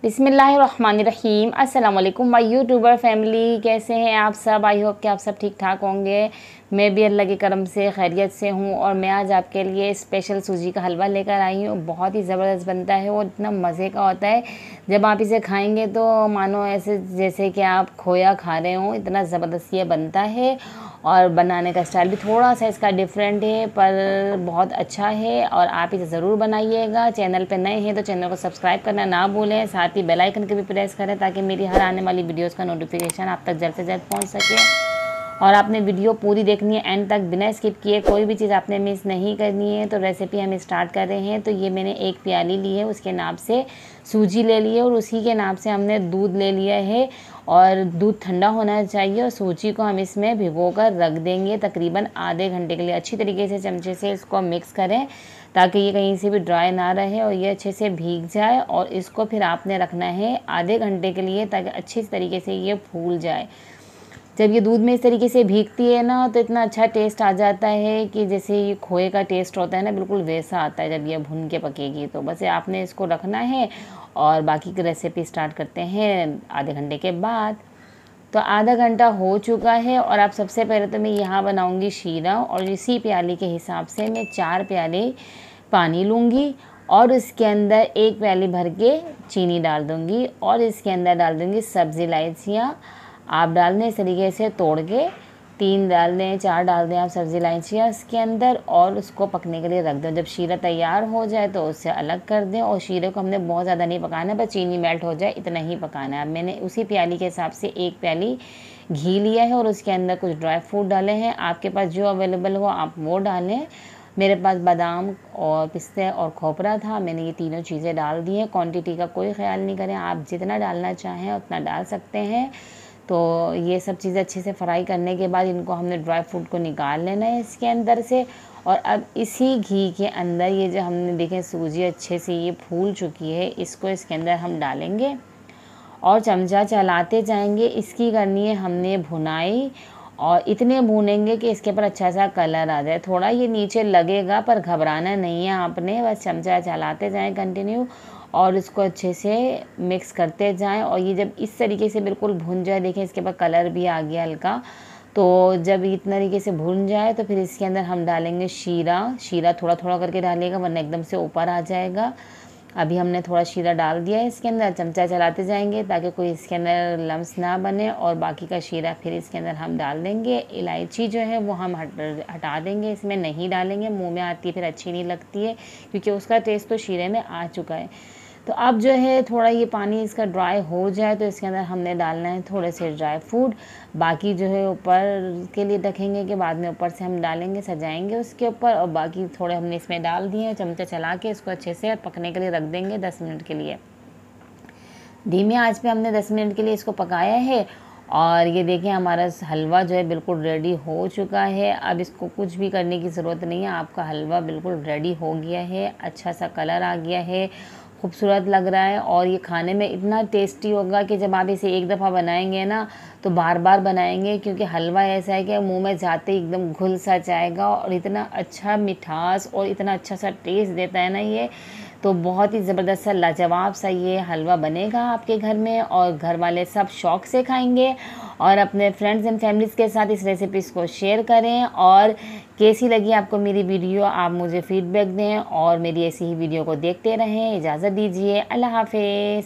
बिस्मिल्लाहिर्रहमानिर्रहीम। अस्सलाम वालेकुम माय यूट्यूबर फैमिली, कैसे हैं आप सब। आई होप कि आप सब ठीक ठाक होंगे। मैं भी अल्लाह के करम से खैरियत से हूँ और मैं आज आपके लिए स्पेशल सूजी का हलवा लेकर आई हूँ। बहुत ही ज़बरदस्त बनता है और इतना मज़े का होता है। जब आप इसे खाएंगे तो मानो ऐसे जैसे कि आप खोया खा रहे हों, इतना ज़बरदस्त ये बनता है। और बनाने का स्टाइल भी थोड़ा सा इसका डिफरेंट है पर बहुत अच्छा है और आप इसे ज़रूर बनाइएगा। चैनल पे नए हैं तो चैनल को सब्सक्राइब करना ना भूलें, साथ ही बेल आइकन को भी प्रेस करें ताकि मेरी हर आने वाली वीडियोस का नोटिफिकेशन आप तक जल्द से जल्द पहुंच सके। और आपने वीडियो पूरी देखनी है एंड तक बिना स्किप किए, कोई भी चीज़ आपने मिस नहीं करनी है। तो रेसिपी हम स्टार्ट कर रहे हैं। तो ये मैंने एक प्याली ली है, उसके नाप से सूजी ले ली है और उसी के नाप से हमने दूध ले लिया है। और दूध ठंडा होना चाहिए और सूजी को हम इसमें भिगो कर रख देंगे तकरीबन आधे घंटे के लिए। अच्छी तरीके से चमचे से इसको मिक्स करें ताकि ये कहीं से भी ड्राई ना रहे और ये अच्छे से भीग जाए। और इसको फिर आपने रखना है आधे घंटे के लिए ताकि अच्छी तरीके से ये फूल जाए। जब ये दूध में इस तरीके से भीगती है ना तो इतना अच्छा टेस्ट आ जाता है कि जैसे ये खोए का टेस्ट होता है ना, बिल्कुल वैसा आता है जब ये भुन के पकेगी। तो बस आपने इसको रखना है और बाकी की रेसिपी स्टार्ट करते हैं आधे घंटे के बाद। तो आधा घंटा हो चुका है और अब सबसे पहले तो मैं यहाँ बनाऊँगी शीरा। और इसी प्याली के हिसाब से मैं 4 प्याले पानी लूँगी और इसके अंदर 1 प्याली भर के चीनी डाल दूँगी और इसके अंदर डाल दूँगी सब्ज़ी इलायचियाँ। आप डाल दें इस तरीके से तोड़ के, 3 डाल दें 4 डाल दें आप सब्ज़ी इलायचियाँ इसके अंदर और उसको पकने के लिए रख दें। जब शीरा तैयार हो जाए तो उससे अलग कर दें। और शीरे को हमने बहुत ज़्यादा नहीं पकाना है, बस चीनी मेल्ट हो जाए इतना ही पकाना है। अब मैंने उसी प्याली के हिसाब से 1 प्याली घी लिया है और उसके अंदर कुछ ड्राई फ्रूट डाले हैं। आपके पास जो अवेलेबल हो आप वो डालें। मेरे पास बादाम और पिस्ते और खोपरा था, मैंने ये तीनों चीज़ें डाल दी हैं। क्वांटिटी का कोई ख्याल नहीं करें, आप जितना डालना चाहें उतना डाल सकते हैं। तो ये सब चीज़ें अच्छे से फ्राई करने के बाद इनको हमने ड्राई फ्रूट को निकाल लेना है इसके अंदर से। और अब इसी घी के अंदर ये जो हमने देखे सूजी अच्छे से ये फूल चुकी है, इसको इसके अंदर हम डालेंगे और चमचा चलाते जाएंगे। इसकी करनी है हमने भुनाई और इतने भूनेंगे कि इसके ऊपर अच्छा सा कलर आ जाए। थोड़ा ये नीचे लगेगा पर घबराना नहीं है आपने, बस चमचा चलाते जाएं कंटिन्यू और इसको अच्छे से मिक्स करते जाएं। और ये जब इस तरीके से बिल्कुल भुन जाए, देखें इसके ऊपर कलर भी आ गया हल्का। तो जब इस तरीके से भुन जाए तो फिर इसके अंदर हम डालेंगे शीरा थोड़ा थोड़ा करके डालिएगा वरना एकदम से ऊपर आ जाएगा। अभी हमने थोड़ा शीरा डाल दिया है इसके अंदर, चमचा चलाते जाएंगे ताकि कोई इसके अंदर लम्स ना बने। और बाकी का शीरा फिर इसके अंदर हम डाल देंगे। इलायची जो है वो हम हटा देंगे, इसमें नहीं डालेंगे, मुंह में आती है फिर अच्छी नहीं लगती है क्योंकि उसका टेस्ट तो शीरे में आ चुका है। तो अब जो है थोड़ा ये पानी इसका ड्राई हो जाए तो इसके अंदर हमने डालना है थोड़े से ड्राई फ्रूट। बाकी जो है ऊपर के लिए रखेंगे कि बाद में ऊपर से हम डालेंगे, सजाएंगे उसके ऊपर। और बाकी थोड़े हमने इसमें डाल दिए हैं, चमचा चला के इसको अच्छे से पकने के लिए रख देंगे 10 मिनट के लिए। धीमी आंच पे हमने 10 मिनट के लिए इसको पकाया है। और ये देखिए हमारा हलवा जो है बिल्कुल रेडी हो चुका है। अब इसको कुछ भी करने की ज़रूरत नहीं है, आपका हलवा बिल्कुल रेडी हो गया है। अच्छा सा कलर आ गया है, खूबसूरत लग रहा है और ये खाने में इतना टेस्टी होगा कि जब आप इसे एक दफ़ा बनाएंगे ना तो बार बार बनाएंगे क्योंकि हलवा ऐसा है कि मुंह में जाते ही एकदम घुल सा जाएगा और इतना अच्छा मिठास और इतना अच्छा सा टेस्ट देता है ना ये। तो बहुत ही ज़बरदस्त सा लाजवाब सा ये हलवा बनेगा आपके घर में और घर वाले सब शौक़ से खाएंगे। और अपने फ्रेंड्स एंड फैमिलीज़ के साथ इस रेसिपीज़ को शेयर करें। और कैसी लगी आपको मेरी वीडियो आप मुझे फ़ीडबैक दें और मेरी ऐसी ही वीडियो को देखते रहें। इजाज़त दीजिए, अल्लाह हाफ़िज़।